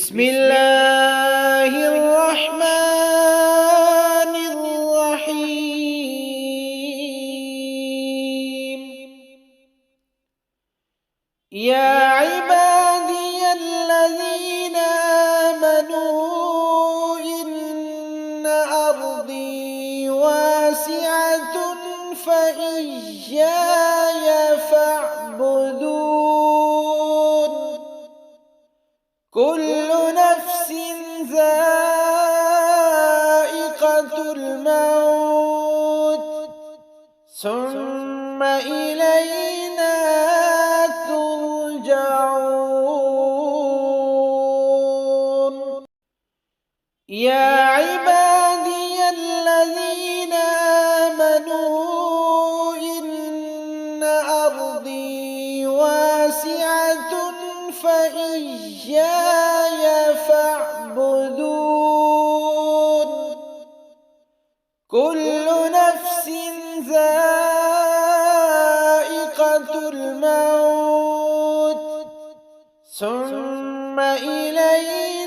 بسم الله الرحمن الرحيم. يا عبادي الذين آمنوا إن أرضي واسعة فإياي فاعبدون. كل نفس ذائقة الموت ثم إلينا ترجعون. يا عبادي الذين آمنوا إن أرضي واسعة فإياي فاعبدون. كل نفس ذائقة الموت ثم إلينا